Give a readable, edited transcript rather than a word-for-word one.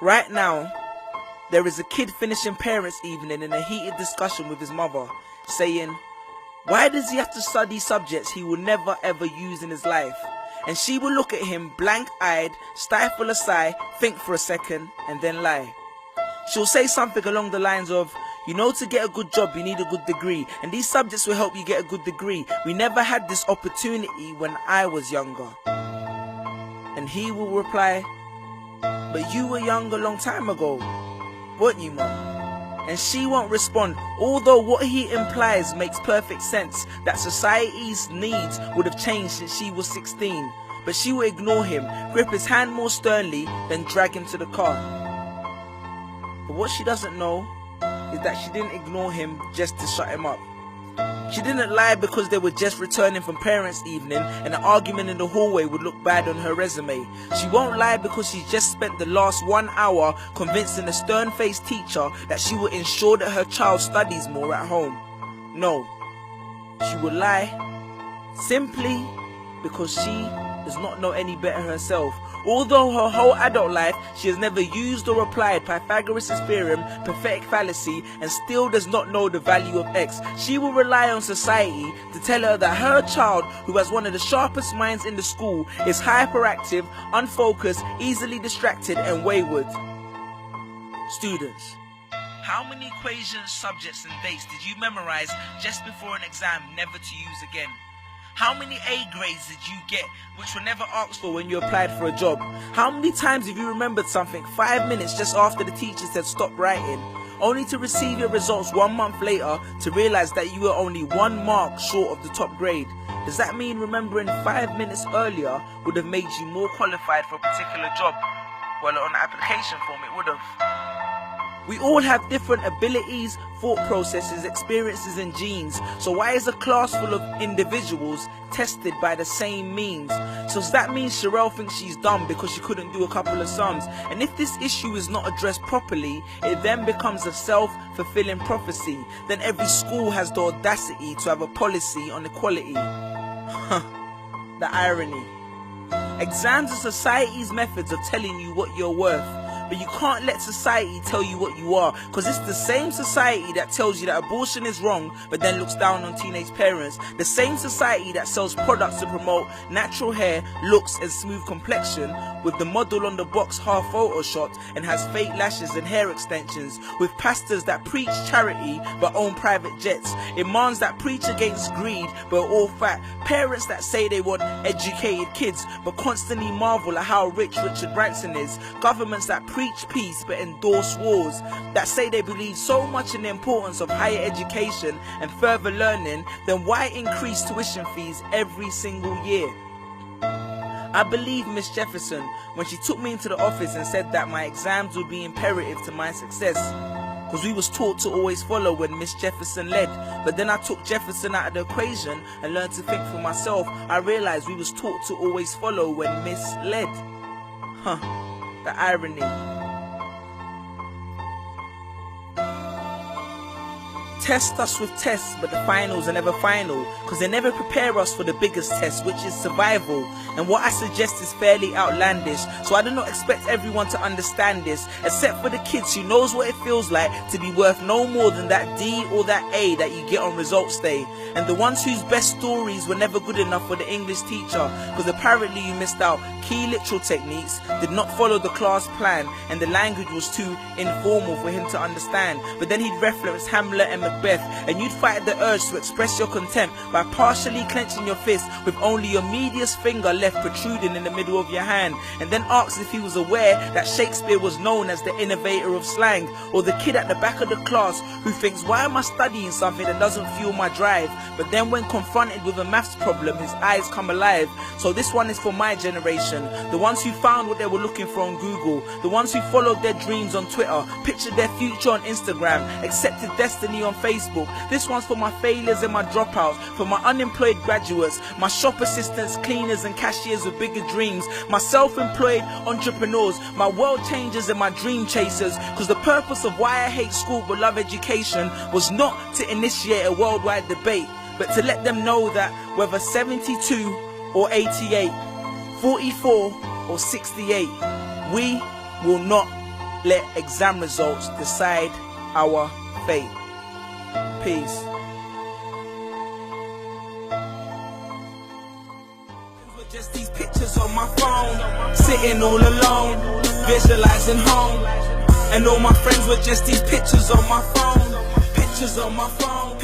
Right now, there is a kid finishing parents' evening in a heated discussion with his mother, saying, why does he have to study subjects he will never ever use in his life? And she will look at him blank-eyed, stifle a sigh, think for a second, and then lie. She'll say something along the lines of, you know, to get a good job you need a good degree, and these subjects will help you get a good degree. We never had this opportunity when I was younger. And he will reply, but you were young a long time ago, weren't you, Mum? And she won't respond, although what he implies makes perfect sense, that society's needs would have changed since she was 16. But she will ignore him, grip his hand more sternly, then drag him to the car. But what she doesn't know is that she didn't ignore him just to shut him up. She didn't lie because they were just returning from parents' evening and an argument in the hallway would look bad on her resume. She won't lie because she just spent the last 1 hour convincing a stern-faced teacher that she will ensure that her child studies more at home. No, she will lie simply because she does not know any better herself. Although her whole adult life she has never used or applied Pythagoras' theorem, pathetic fallacy, and still does not know the value of x, she will rely on society to tell her that her child, who has one of the sharpest minds in the school, is hyperactive, unfocused, easily distracted, and wayward. Students, how many equations, subjects, and dates did you memorize just before an exam never to use again? How many A grades did you get which were never asked for when you applied for a job? How many times have you remembered something 5 minutes just after the teacher said stop writing, only to receive your results 1 month later to realize that you were only 1 mark short of the top grade? Does that mean remembering 5 minutes earlier would have made you more qualified for a particular job? Well, on the application form it would have. We all have different abilities, thought processes, experiences and genes. So why is a class full of individuals tested by the same means? So does that mean Sherelle thinks she's dumb because she couldn't do a couple of sums? And if this issue is not addressed properly, it then becomes a self-fulfilling prophecy. Then every school has the audacity to have a policy on equality. The irony. Exams are society's methods of telling you what you're worth. But you can't let society tell you what you are, because it's the same society that tells you that abortion is wrong but then looks down on teenage parents. The same society that sells products to promote natural hair, looks and smooth complexion, with the model on the box half photoshopped and has fake lashes and hair extensions, with pastors that preach charity but own private jets, imams that preach against greed but are all fat, parents that say they want educated kids but constantly marvel at how rich Richard Branson is, governments that preach peace but endorse wars, that say they believe so much in the importance of higher education and further learning, then why increase tuition fees every single year? I believe Miss Jefferson when she took me into the office and said that my exams would be imperative to my success, because we was taught to always follow when Miss Jefferson led. But then I took Jefferson out of the equation and learned to think for myself. I realized we was taught to always follow when Miss led. The irony. Test us with tests, but the finals are never final, because they never prepare us for the biggest test, which is survival. And what I suggest is fairly outlandish, so I do not expect everyone to understand this, except for the kids who knows what it feels like to be worth no more than that D or that A that you get on results day, and the ones whose best stories were never good enough for the English teacher, because apparently you missed out key literal techniques, did not follow the class plan, and the language was too informal for him to understand. But then he'd reference Hamlet and Macbeth, and you'd fight the urge to express your contempt by partially clenching your fist with only your medius finger left protruding in the middle of your hand, and then asked if he was aware that Shakespeare was known as the innovator of slang, or the kid at the back of the class who thinks, why am I studying something that doesn't fuel my drive? But then when confronted with a maths problem, his eyes come alive. So this one is for my generation, the ones who found what they were looking for on Google, the ones who followed their dreams on Twitter, pictured their future on Instagram, accepted destiny on Facebook. This one's for my failures and my dropouts, for my unemployed graduates, my shop assistants, cleaners and cashiers with bigger dreams, my self-employed entrepreneurs, my world changers and my dream chasers, because the purpose of why I hate school but love education was not to initiate a worldwide debate, but to let them know that whether 72 or 88, 44 or 68, we will not let exam results decide our fate. Peace. Just these pictures on my phone, sitting all alone, visualizing home. And all my friends were just these pictures on my phone, pictures on my phone.